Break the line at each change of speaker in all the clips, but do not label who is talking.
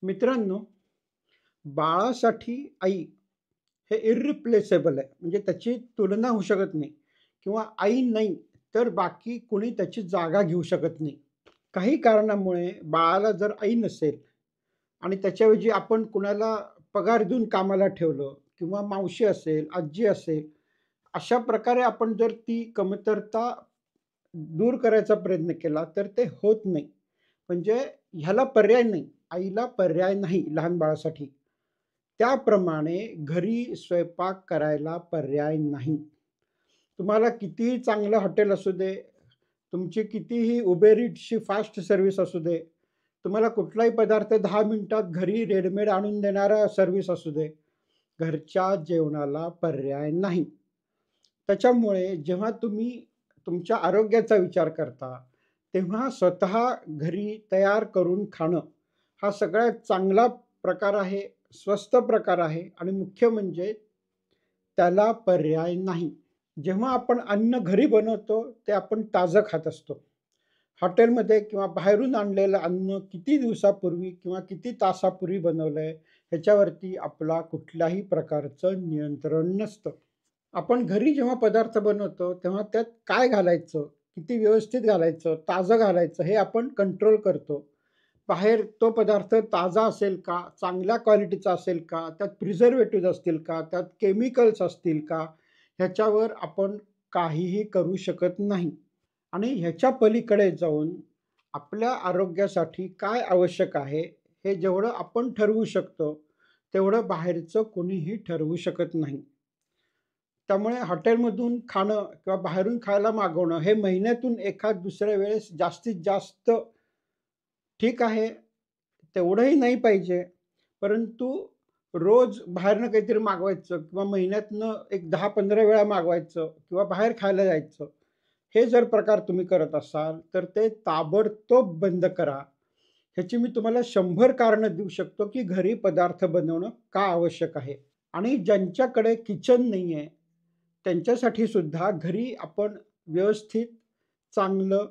मित्रांनो, बाळासाठी आई हे इर्रिप्लेसेबल आहे. म्हणजे त्याची तुलना होऊ शकत नाही किंवा आई नाही, तर बाकी कोणी त्याची जागा घेऊ शकत नाही. काही कारणामुळे बाळाला जर आई नसेल आणि त्याच्याऐवजी आपण कुणाला पगार देऊन कामाला ठेवलं किंवा मावशी असेल, आजी असेल, अशा प्रकारे आपण जर ती कमतरता दूर करायचा प्रयत्न केला, तर ते होत नाही. म्हणजे ह्याला पर्याय नाही. आईला पर्याय नाही लहान बाळासाठी. त्याप्रमाणे घरी स्वयंपाक करायला पर्याय नाही. तुम्हाला कितीही चांगलं हॉटेल असू दे, तुमची कितीही Uber Eatsची फास्ट सर्व्हिस असू दे, तुम्हाला कुठलाही पदार्थ 10 मिनिटात घरी रेडीमेड आणून देणारा सर्व्हिस असू दे, घरच्या जेवणाला पर्याय नाही. त्याच्यामुळे जेव्हा तुम्ही तुमच्या आरोग्याचा विचार करता, तेव्हा स्वतः घरी तयार करून खाणं हा सगळ्यात चांगला प्रकार आहे, स्वस्त प्रकार आहे आणि मुख्य म्हणजे त्याला पर्याय नाही. जेव्हा आपण अन्न घरी बनवतो, ते आपण ताजं खात असतो. हॉटेलमध्ये किंवा बाहेरून आणलेलं अन्न किती दिवसापूर्वी किंवा किती तासापूर्वी बनवलंय, ह्याच्यावरती आपला कुठल्याही प्रकारचं नियंत्रण नसतं. आपण घरी जेव्हा पदार्थ बनवतो, तेव्हा त्यात काय घालायचं, किती व्यवस्थित घालायचं, ताजं घालायचं हे आपण कंट्रोल करतो. बाहेर तो पदार्थ ताजा असेल का? चांगल्या क्वालिटीचा असेल का? त्यात प्रिझर्व्हेटिव्हज असतील का? त्यात केमिकल्स असतील का? ह्याच्यावर आपण काहीही करू शकत नाही. आणि ह्याच्या पलीकडे जाऊन आपल्या आरोग्यासाठी काय आवश्यक आहे, हे जेवढं आपण ठरवू शकतो, तेवढं बाहेरचं कोणीही ठरवू शकत नाही. त्यामुळे हॉटेलमधून खाणं किंवा बाहेरून खायला मागवणं हे महिन्यातून एखाद दुसऱ्या वेळेस जास्तीत जास्त ठीक आहे, तेवढंही नाही पाहिजे. परंतु रोज बाहेरनं काहीतरी मागवायचं किंवा महिन्यातनं एक 10-15 वेळा मागवायचं किंवा बाहेर खायला जायचं. हे जर प्रकार तुम्ही करत असाल, तर ते ताबडतोब बंद करा. ह्याची मी तुम्हाला 100 कारणं देऊ शकतो, की घरी पदार्थ बनवणं का आवश्यक आहे. आणि ज्यांच्याकडे किचन नाही आहे, त्यांच्यासाठी सुद्धा घरी आपण व्यवस्थित, चांगलं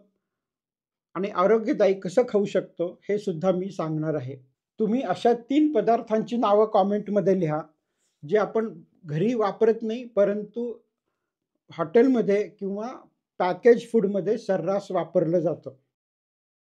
आणि आरोग्यदायी कसं खाऊ शकतो, हे सुद्धा मी सांगणार आहे. तुम्ही अशा 3 पदार्थांची नावं कॉमेंटमध्ये लिहा, जे आपण घरी वापरत नाही, परंतु हॉटेलमध्ये किंवा पॅकेज फूडमध्ये सर्रास वापरलं जातं.